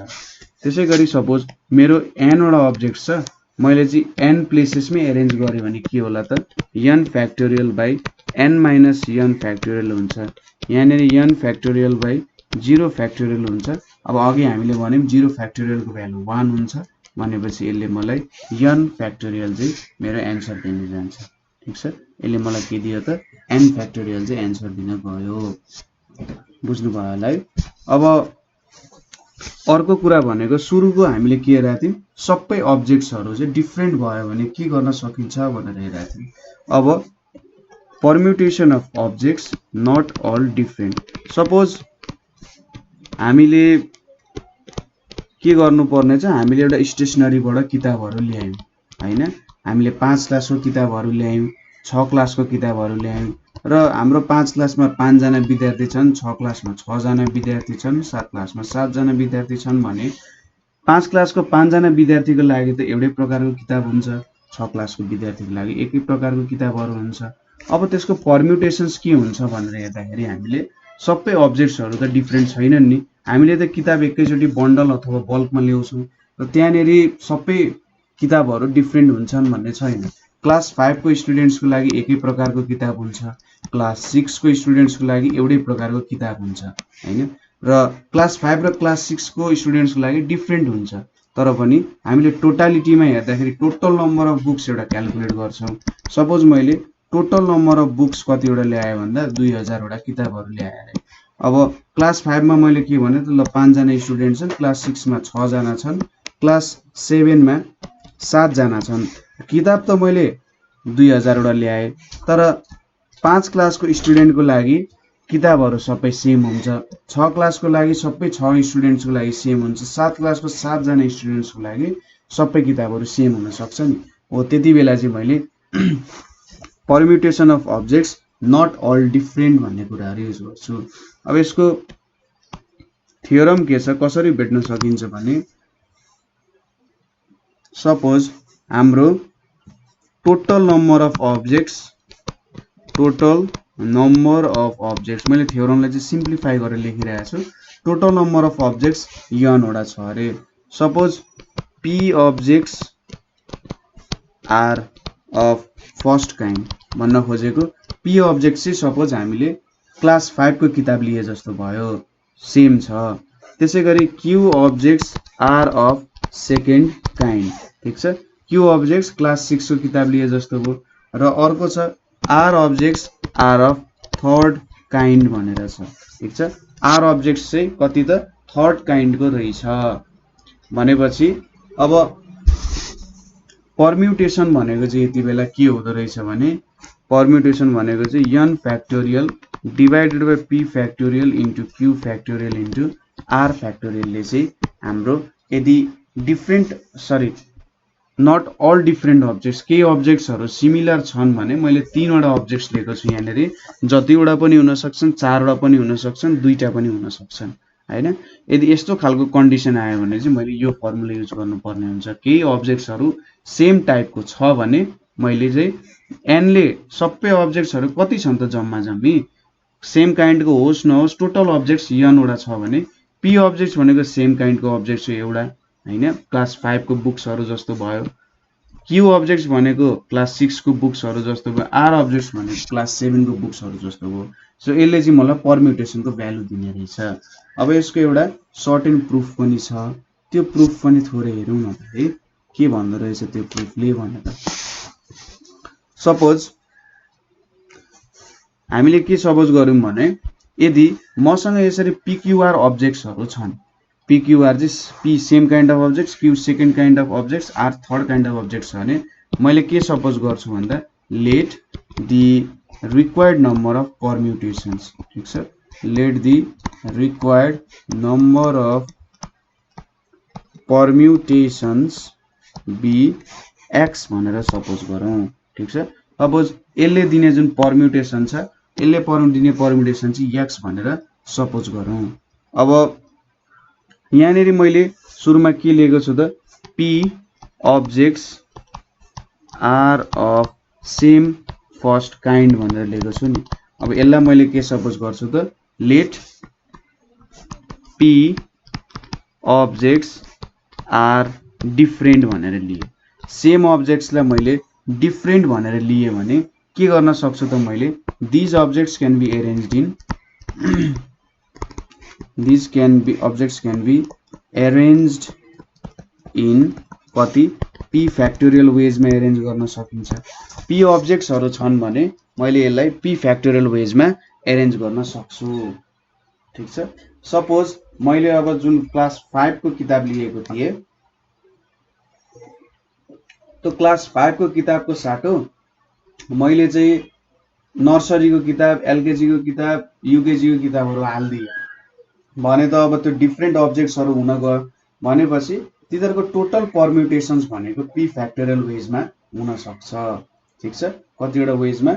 त्यसैगरी सपोज मेरो n वटा अब्जेक्ट छ, मैले चाहिँ n प्लेसेसमै अरेन्ज गरे भने के होला त n factorial by n minus n factorial हुन्छ। यहाँनेरि n फ्याक्टोरियल बाइ 0 फ्याक्टोरियल हुन्छ। अब अघि हामीले भन्यौं 0 फ्याक्टोरियलको भ्यालु 1 हुन्छ भनेपछि यसले मलाई n फ्याक्टोरियल चाहिँ मेरो एन्सर दिन जान्छ। ठीक छ। यसले मलाई के दियो त n फ्याक्टोरियल चाहिँ एन्सर दिन गयो। बुझ्नु भयो होला है। अब अर्को कुरा भनेको सुरुको हामीले के हेरेका थियौं सबै अब्जेक्ट्सहरु चाहिँ डिफरेन्ट भयो भने के गर्न सकिन्छ भनेर हेरेका थियौं। अब permutation of objects not all different. Suppose हामीले के गर्नु पर्ने छ हामीले एउटा स्टेशनरीबाट किताबहरु ल्यायौं हैन। हामीले 5 क्लासको किताबहरु ल्यायौं, 6 क्लासको किताबहरु ल्यायौं र हाम्रो 5 क्लासमा 5 जना विद्यार्थी छन्, 6 क्लासमा 6 जना विद्यार्थी छन्, 7 क्लासमा 7 जना विद्यार्थी छन् भने 5 क्लासको 5 जना विद्यार्थीको लागि त एउटै प्रकारको किताब हुन्छ, 6 क्लासको विद्यार्थीको लागि एकै प्रकारको किताबहरु हुन्छ। अब त्यसको परम्युटेसन्स के हुन्छ भनेर हेर्दाखेरि हामीले सबै अब्जेक्ट्सहरु त डिफरेन्ट छैनन् नि। हामीले त किताब एकैचोटी बन्डल अथवा बल्कमा ल्याउँछौं र त्यहाँनेरि सबै किताबहरु डिफरेन्ट हुन्छन् भन्ने छैन। क्लास 5 को स्टुडेन्ट्सको लागि एकै प्रकारको किताब हुन्छ, क्लास 6 को स्टुडेन्ट्सको लागि एउटै प्रकारको किताब हुन्छ हैन र क्लास 5 र क्लास 6 को स्टुडेन्ट्सको लागि डिफरेन्ट हुन्छ। तर पनि हामीले टोटालिटीमा हेर्दाखेरि टोटल नम्बर अफ बुक्स एउटा क्याल्कुलेट गर्छौं। सपोज मैले टोटल नम्बर अफ बुक्स कतिवटा ल्याए भन्दा 2000 वटा किताबहरु ल्याए अरे। अब क्लास 5 मा मैले के भने त ल 5 जना स्टुडेन्ट छन्, क्लास 6 मा 6 जना छन्, क्लास 7 मा 7 जना छन्। किताब त मैले 2000 वटा ल्याए तर 5 क्लासको स्टुडेन्टको लागि किताबहरु सबै सेम हुन्छ, 6 क्लासको लागि सबै 6 स्टुडेन्ट्सको लागि सेम हुन्छ, 7 क्लासको 7 जना स्टुडेन्ट्सको लागि सबै किताबहरु सेम हुन सक्छ नि। हो त्यति बेला चाहिँ मैले permutation of objects not all different भन्ने कुराहरु युज गर्छु। अब यसको थ्योरम के छ कसरी भेट्न सकिन्छ भने सपोज हाम्रो टोटल नम्बर अफ अब्जेक्ट्स मैले थ्योरमलाई चाहिँ सिम्प्लिफाई गरेर लेखिरहेको छु। Total number of objects n वटा छ अरे। Suppose p objects are of first kind भन्न खोजेको p अब्जेक्ट चाहिँ सपोज हामीले क्लास 5 को किताब लिए जस्तो भयो, सेम छ। त्यसैगरी q objects are of second kind. ठीक छ। q अब्जेक्ट्स क्लास 6 को किताब लिए जस्तो भयो र अर्को छ r objects are of third kind भनेर छ ठीक छ आर अब्जेक्ट्स चाहिँ कति त थर्ड काइन्डको रहेछ भनेपछि अब परम्युटेसन भनेको चाहिँ यति बेला के हुँदो रहेछ भने परम्युटेसन भनेको चाहिँ n factorial divided by p factorial into q factorial into r फ्याक्टोरियलले चाहिँ हाम्रो यदि different not all different objects केही अब्जेक्ट्सहरु सिमिलर छन् भने मैले तीनवटा अब्जेक्ट्स लिएको छु यहाँनेरि जतिवटा पनि हुन सक्छन् चारवटा पनि हुन सक्छन् दुईटा पनि हुन सक्छन् हैन यदि यस्तो खालको कन्डिसन आयो भने चाहिँ मैले यो फर्मुला युज गर्नुपर्ने हुन्छ केही अब्जेक्ट्सहरु सेम टाइपको छ भने मैले चाहिँ n ले सबै अब्जेक्ट्सहरु कति छन् त जम्मी सेम काइन्डको होस् नहोस् टोटल अब्जेक्ट्स n वटा छ भने p अब्जेक्ट्स भनेको सेम काइन्डको अब्जेक्ट्स हो एउटा हैन क्लास 5 को बुक्सहरु जस्तो भयो q अब्जेक्ट्स भनेको क्लास 6 को बुक्सहरु जस्तो भयो r अब्जेक्ट्स भनेको क्लास 7 को बुक्सहरु जस्तो भयो सो यसले चाहिँ मलाई परम्युटेसनको भ्यालु दिने रहेछ अब यसको एउटा सर्टेन प्रुफ पनि छ त्यो प्रुफ पनि थोरै हेरौँ न त है के भन्दो रहेछ त्यो प्रुफले भनेर सपोज हामीले के सपोज गर्यौं भने यदि मसँग यसरी pqr अब्जेक्ट्सहरु छन् pqr चाहिँ p same kind of objects q second kind of objects r third kind of objects भने मैले के सपोज गर्छु भन्दा let the required number of permutations ठीक छ let the required number of permutations be x भनेर suppose गरौँ ठीक छ सपोज यसले दिने जुन परम्युटेसन छ यसले दिने परम्युटेसन चाहिँ x भनेर सपोज गरौँ अब यहाँनेरि मैले सुरुमा के लिएको छु त p objects are of same first kind भनेर लिएको छु नि अब यसलाई मैले के सपोज गर्छु त let p objects are different भनेर लिए सेम अब्जेक्ट्सलाई मैले डिफरेन्ट भनेर लिए भने के गर्न सक्छु त मैले these objects can be arranged in objects can be arranged in कति p फ्याक्टोरियल वेज मा अरेन्ज गर्न सकिन्छ p अब्जेक्ट्सहरु छन् भने मैले यसलाई p फ्याक्टोरियल वेज मा अरेन्ज गर्न सक्छु ठीक छ सपोज मैले अब जुन क्लास 5 को किताब लिएको थिए तो क्लास 5 को किताबको साटो मैले चाहिँ नर्सरी को किताब एलकेजी को किताब युकेजी को किताबहरु हाल्दिए भने त अब त्यो डिफरेन्ट अब्जेक्ट्सहरु हुन गयो भनेपछि तिनीहरुको टोटल परम्युटेसन्स भनेको p फ्याक्टोरियल वेजमा हुन सक्छ ठीक छ कतिवटा वेजमा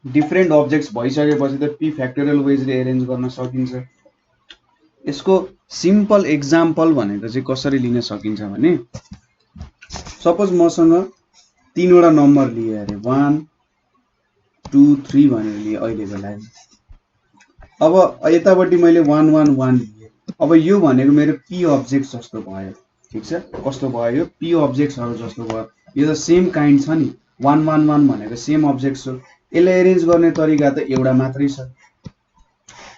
डिफरेन्ट अब्जेक्ट्स भइसकेपछि त p फ्याक्टोरियल वेजले अरेन्ज गर्न सकिन्छ यसको सिम्पल एक्जाम्पल भनेको चाहिँ कसरी लिन सकिन्छ भने सपोज मसँग तीनवटा नम्बर लिए अरे 1 2 3 भनेर लिए अहिलेको लागि अब यतापट्टि मैले 1 1 1 लिए अब यो भनेको मेरो p अब्जेक्ट्स जस्तो भयो ठीक छ कस्तो भयो यो p अब्जेक्ट्सहरु जस्तो भयो यो त सेम काइन्ड छ नि 1 1 1 भनेको सेम अब्जेक्ट्स हो यसलाई अरेन्ज गर्ने तरिका त एउटा मात्रै छ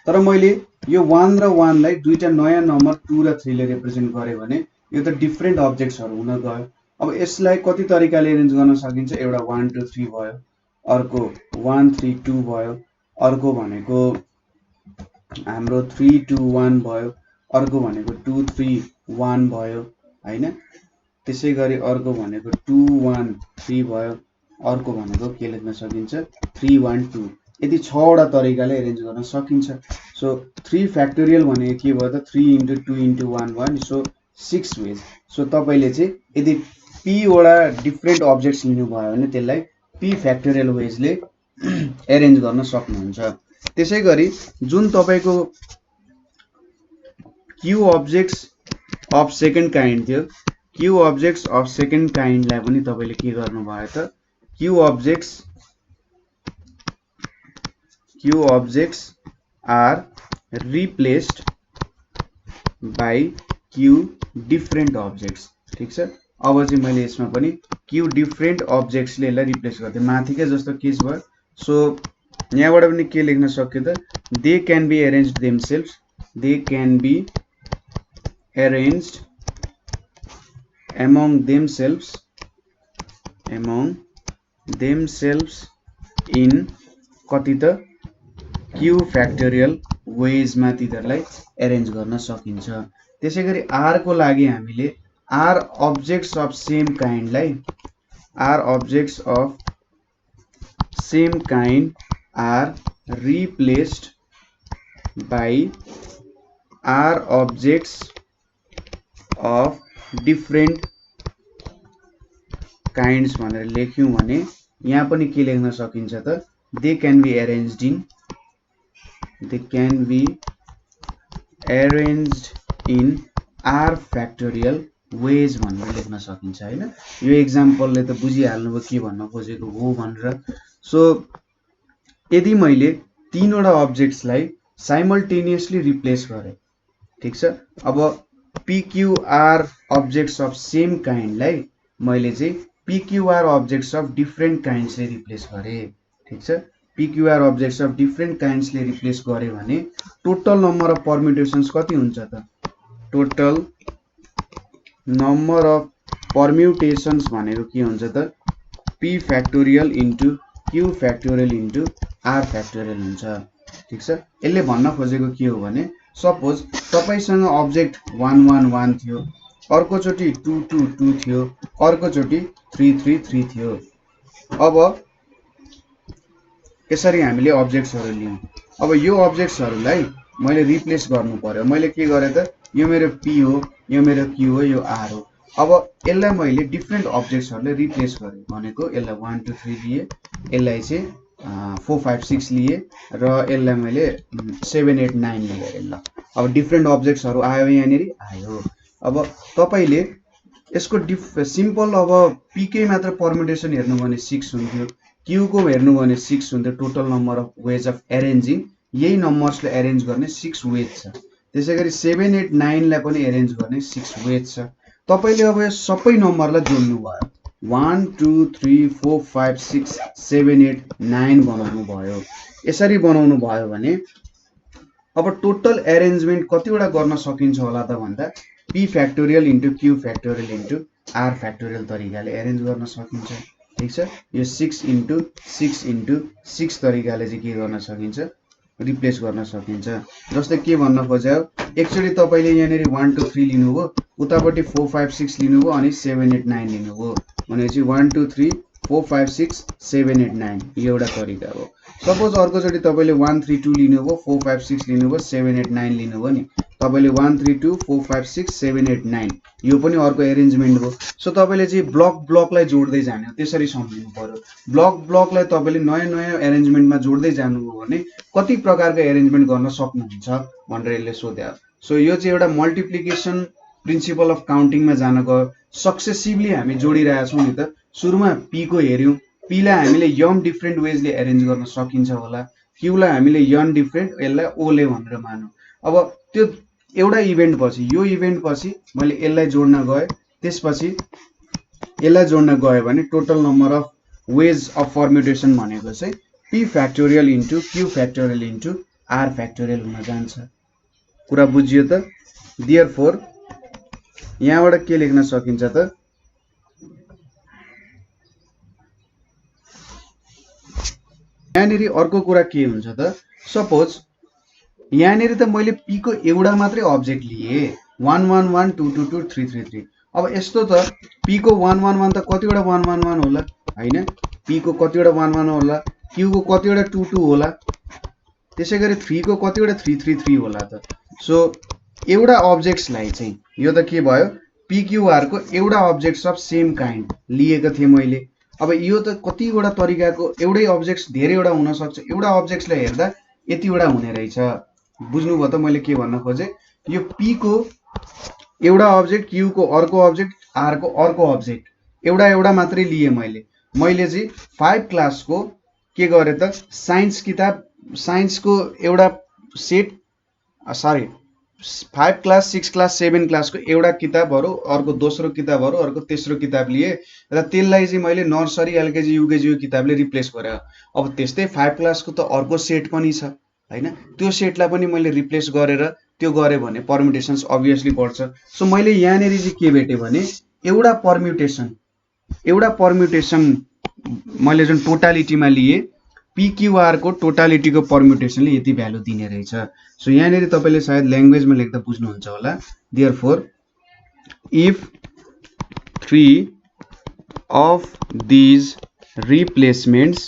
तर मैले यो 1 र 1 लाई दुईटा नयाँ नम्बर 2 र 3 ले रिप्रेजेन्ट गरे भने यो त डिफरेन्ट अब्जेक्ट्सहरु हुन गयो अब यसलाई कति तरिकाले अरेन्ज गर्न सकिन्छ एउटा 1 2 3 भयो अर्को 1 3 2 भयो अर्को भनेको हाम्रो 3 2 1 भयो अर्को भनेको 2 3 1 भयो हैन त्यसैगरी अर्को भनेको 2 1 3 भयो अर्को भनेको के लेख्न सकिन्छ 3 1 2 यदि 6 वटा तरिकाले अरेन्ज गर्न सकिन्छ सो 3 फ्याक्टोरियल भनेको के भयो त 3 * 2 * 1 1 सो 6 वेज सो तपाईले चाहिँ यदि p वटा डिफरेन्ट अब्जेक्ट्स लिनु भयो भने त्यसलाई p फ्याक्टोरियल वेजले अरेन्ज गर्न सक्नुहुन्छ त्यसैगरी जुन तपाईको q objects of second kind थियो q अब्जेक्ट्स अफ सेकेन्ड काइन्डलाई पनि तपाईले के गर्नु भयो त q objects are replaced by q different objects ठीक छ अब चाहिँ मैले यसमा पनि q डिफरेन्ट अब्जेक्ट्स ले यसलाई रिप्लेस गर्थे माथिकै जस्तो केस भयो सो यहाँबाट पनि के लेख्न सक्यो त they can be arranged themselves they can be arranged among themselves in कति त q फ्याक्टोरियल वेजमा तिनीहरुलाई एरेन्ज गर्न सकिन्छ। त्यसैगरी r को लागि हामीले r objects of same kind लाई r objects of same kind are replaced by r objects of different kinds भनेर लेख्यौं भने यहाँ पनि के लेख्न सकिन्छ त they can be arranged in r factorial ways भनेर लेख्न सकिन्छ हैन। यो एक्जाम्पलले त बुझिहाल्नुभयो के भन्न खोजेको हो भनेर। सो यदि मैले तीनवटा अब्जेक्ट्सलाई साइमल्टेनियसली रिप्लेस गरे, ठीक छ, अब PQR objects of same kind लाई मैले चाहिँ PQR objects of different kinds ले रिप्लेस गरे, ठीक छ। PQR objects of different kinds ले रिप्लेस गरे भने टोटल नम्बर अफ परम्युटेशन्स कति हुन्छ त? टोटल नम्बर अफ परम्युटेशन्स भनेको के हुन्छ त? P factorial into Q factorial into R factorial हुन्छ, ठीक छ। यसले भन्न खोजेको के हो भने सपोज तपाईसँग अब्जेक्ट 1 1 1 थियो, अर्को चोटी 2 2 2 थियो, अर्को चोटी 3 3 3 थियो। अब यसरी हामीले अब्जेक्ट्सहरु लियौं। अब यो अब्जेक्ट्सहरुलाई मैले रिप्लेस गर्नु पर्यो। मैले के गरे त यो मेरो P हो, यो मेरो Q हो, यो R हो। अब यसलाई मैले डिफरेन्ट अब्जेक्ट्सहरुले रिप्लेस गरे भनेको यसलाई 1 2 3 लिए, यसलाई चाहिँ 4 5 6 लिए र यसलाई मैले 7 8 9 लिए ल। अब डिफरेन्ट अब्जेक्ट्सहरु आयो यहाँनेरि आयो। अब तपाईले यसको सिम्पल अब P कै मात्र परम्युटेसन हेर्नु भने 6 हुन्थ्यो, Q को हेर्नु भने 6 हुन्थ्यो। Total number of wage of arranging यही नम्बर्सले एरेन्ज गर्ने 6 वेज छ। त्यसैगरी 7 8 9 लाई पनि एरेन्ज गर्ने 6 वेज छ। तपाईले अब यो सबै नम्बरलाई जोड्नु भयो, 1 2 3 4 5 6 7 8 9 बनाउनु भयो। यसरी बनाउनु भयो भने अब टोटल एरेन्जमेन्ट कतिवटा गर्न सकिन्छ होला त भन्दा P factorial into Q factorial into R factorial तरिकाले एरेन्ज गर्न सकिन्छ, ठीक छ। यो 6 इन्टु 6 इन्टु 6 तरिकाले चाहिँ के गर्न सकिन्छ? रिप्लेस गर्न सकिन्छ। जस्तै के भन्न खोज्यो, एकचोटी तपाईले यहाँनेरि 1 2 3 लिनुभयो, उतापटि 4 5 6 लिनुभयो अनि 7 8 9 लिनुभयो भनेपछि 1 2 3 4 5 6 7 8 9 यो एउटा तरिका हो। सपोज अर्को चोटी तपाईले 1 3 2 लिनुभयो, 4 5 6 लिनुभयो, 7 8 9 लिनुभयो नि, तपाईले 1 3 2 4 5 6 7 8 9 यो पनि अर्को एरेन्जमेन्ट हो। सो तपाईले चाहिँ ब्लकलाई जोड्दै जाने हो, त्यसरी सम्झिनु पर्यो। ब्लकलाई तपाईले नयाँ एरेन्जमेन्टमा जोड्दै जानुभयो भने कति प्रकारको एरेन्जमेन्ट गर्न सक्नुहुन्छ भनेर यसले सोध्यो। सो यो चाहिँ एउटा मल्टिप्लिकेसन प्रिन्सिपल अफ काउन्टिङमा जान गयो। सक्सेसिभली हामी जोडिरहेका छौं नि त। सुरुमा P को हेर्यौं, P लाई हामीले यम डिफरेन्ट वेजले एरेन्ज गर्न सकिन्छ होला, Q लाई हामीले यन डिफरेन्ट, यसलाई O ले भनेर मानौं। अब त्यो एउटा इभेन्ट पछि, यो इभेन्ट पछि मैले यसलाई जोड्न गए, त्यसपछि यसलाई जोड्न गए भने total number of wage of permutation भनेको चाहिँ P factorial into Q factorial into R factorial हुन जान्छ। कुरा बुझियो त? देयरफोर यहाँबाट के लेख्न सकिन्छ त? यहाँनेरि अर्को कुरा के हुन्छ त? सपोज यहाँनेरि त मैले P को एउटा मात्रै अब्जेक्ट लिए, 1 1 1 2 2 2 3 3 3। अब यस्तो त P को 1 1 1 त कतिवटा 1 1 1 होला हैन? P को कतिवटा 1 1 होला, Q को कतिवटा 2 2 होला, त्यसैगरी 3 को कतिवटा 3 3 3 होला त। सो एउटा अब्जेक्ट्सलाई चाहिँ यो त के भयो? PQR को एउटा अब्जेक्ट्स अफ सेम काइन्ड लिएको थिए मैले। अब यो त कतिवटा तरिकाको एउटै अब्जेक्ट्स धेरैवटा हुन सक्छ। एउटा अब्जेक्ट्सलाई हेर्दा यतिवटा हुने रहेछ। बुझ्नुभयो त मैले के भन्न खोजे? यो P को एउटा अब्जेक्ट, Q को अर्को अब्जेक्ट, R को अर्को अब्जेक्ट, एउटा मात्रै लिए मैले। मैले चाहिँ 5 क्लासको के गरे त साइन्स किताब, साइन्सको एउटा सेट, 5 क्लास 6 क्लास 7 क्लासको एउटा किताबहरु, अर्को दोस्रो किताबहरु, अर्को तेस्रो किताब लिए र त्यसलाई चाहिँ मैले नर्सरी एलकेजी युकेजी यो किताबले रिप्लेस गरे। अब त्यस्तै 5 क्लासको त अर्को सेट पनि छ हैन? त्यो सेटलाई पनि मैले रिप्लेस गरेर त्यो गरे भने परम्युटेशन्स अभियसली बढ्छ। सो मैले यहाँनेरि चाहिँ के भेटे भने एउटा परम्युटेसन मैले जुन टोटालिटीमा लिए PQR को टोटालिटीको पर्म्युटेसनले यति भ्यालु दिने रहेछ। सो यहाँनिर तपाईले सायद ल्याङ्ग्वेजमा लेख्दा बुझ्नुहुन्छ होला। Therefore if 3 of these replacements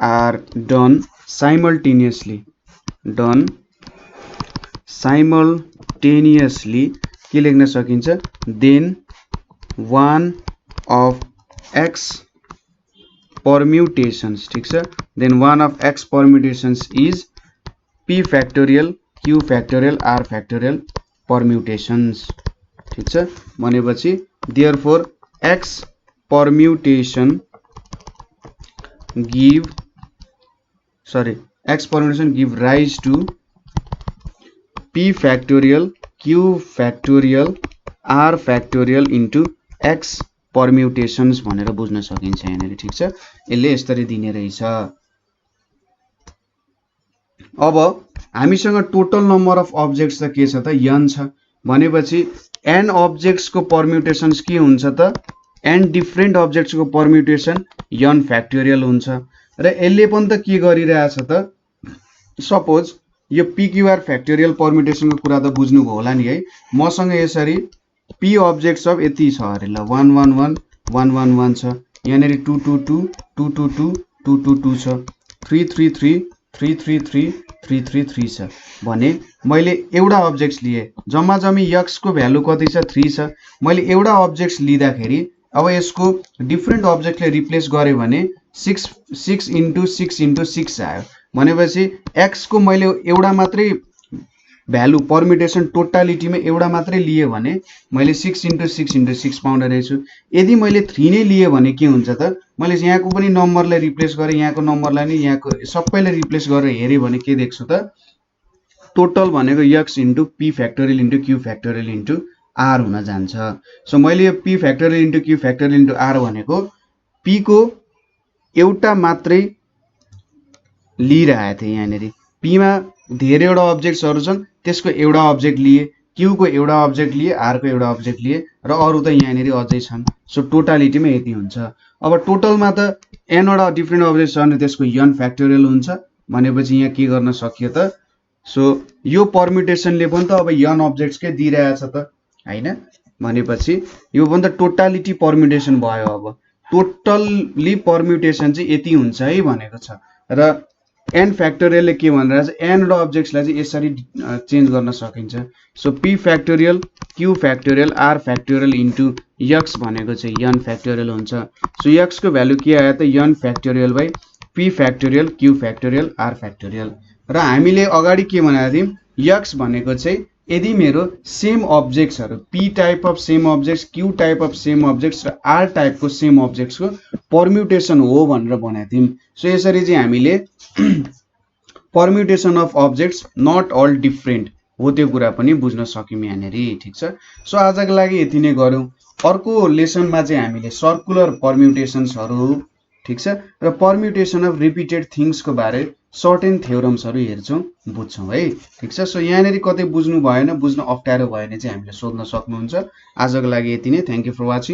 are done simultaneously के लेख्न सकिन्छ, then one of x permutations, ठीक छ, then one of x permutations is p factorial q factorial r factorial permutations, ठीक छ। भनेपछि therefore x permutation give rise to p factorial q factorial r factorial into x permutations भनेर बुझ्न सकिन्छ यहाँनिर, ठीक छ। यसले यसरी दिने रहेछ। अब हामीसँग टोटल नम्बर अफ अब्जेक्ट्स त के छ त, n छ। भनेपछि n अब्जेक्ट्स को परम्युटेशन्स के हुन्छ त, n डिफरेन्ट अब्जेक्ट्स को परम्युटेसन n फ्याक्टोरियल हुन्छ। र यसले पनि त के गरिरहेछ त, सपोज यो PQR फ्याक्टोरियल परम्युटेसन को कुरा त बुझ्नुभयो होला नि है। मसँग यसरी p अब्जेक्ट्स अफ यति छ अरे ल, 1 1 1 1 1 1 छ, यहाँनिर 2 2 2 2 2 2 2 2 2 छ, 3 3 3 3 3 3 3 3 3 छ। भने मैले एउटा अब्जेक्ट्स लिए, जम्मा जम्मी x को भ्यालु कति छ, 3 छ। मैले एउटा अब्जेक्ट्स लिँदाखेरि अब यसको डिफरेन्ट अब्जेक्टले रिप्लेस गरे भने 6 6 × 6 × 6 आयो। भनेपछि x को मैले एउटा मात्रै भ्यालु परम्युटेसन टोटालिटीमा एउटा मात्रै लिए भने मैले 6 × 6 × 6 पाउने रहेछु। यदि मैले 3 नै लिए भने के हुन्छ त, मैले यहाँको पनि नम्बरलाई रिप्लेस गरे, यहाँको नम्बरलाई नि यहाँको सबैलाई रिप्लेस गरेर हेरे भने के देख्छु त, टोटल भनेको x × p factorial × q factorial × r हुन जान्छ। सो मैले यो p factorial × q factorial × r भनेको p को एउटा मात्रै लिइरहेको थिएँ। यहाँनिर p मा धेरैवटा अब्जेक्ट्सहरु छन्, त्यसको एउटा अब्जेक्ट लिए, q को एउटा अब्जेक्ट लिए, r को एउटा अब्जेक्ट लिए, र अरु त यहाँनिर अझै छन्। सो टोटालिटीमा यति हुन्छ। अब टोटलमा त n वटा डिफरेन्ट अब्जेक्ट छ भने त्यसको n फ्याक्टोरियल हुन्छ। भनेपछि यहाँ के गर्न सकियो त, सो यो परम्युटेसनले पनि त अब n अब्जेक्ट्स के दिइरहेछ त हैन। भनेपछि यो पनि त टोटालिटी परम्युटेसन भयो। अब टोटल्ली परम्युटेसन चाहिँ यति हुन्छ है भनेको छ। र n फ्याक्टोरियलले के भनिरहेछ, n वटा अब्जेक्ट्सलाई चाहिँ यसरी चेन्ज गर्न सकिन्छ। So p factorial q factorial r factorial into x भनेको चाहिँ n फ्याक्टोरियल हुन्छ। सो x को भ्यालु के आयो त, n factorial by p factorial q factorial r factorial. र हामीले अगाडि के भनेका थियौं, x भनेको चाहिँ यदि मेरो सेम अब्जेक्ट्सहरु p type of same objects, q type of same objects र r टाइप को सेम अब्जेक्ट्स को परम्युटेसन हो भनेर भनेका थियौं। सो यसरी चाहिँ हामीले permutation of objects not all different हो त्यो कुरा पनि बुझ्न सक्यौं यहाँनेरि, ठीक छ। सो आजको लागि यति नै गरौँ। अर्को लेसनमा चाहिँ हामीले सर्कुलर परम्युटेसन्सहरु, ठीक छ, र परम्युटेसन अफ रिपिटेड थिंग्स को बारे सर्टेन थ्योरम्सहरु हेर्छौं, बुझ्छौं है, ठीक छ। सो यहाँनेरि कतै बुझ्नु भएन, बुझ्न अप्ठ्यारो भयो भने चाहिँ हामीले सोध्न सक्नुहुन्छ। आजको लागि यति नै। Thank you for watching.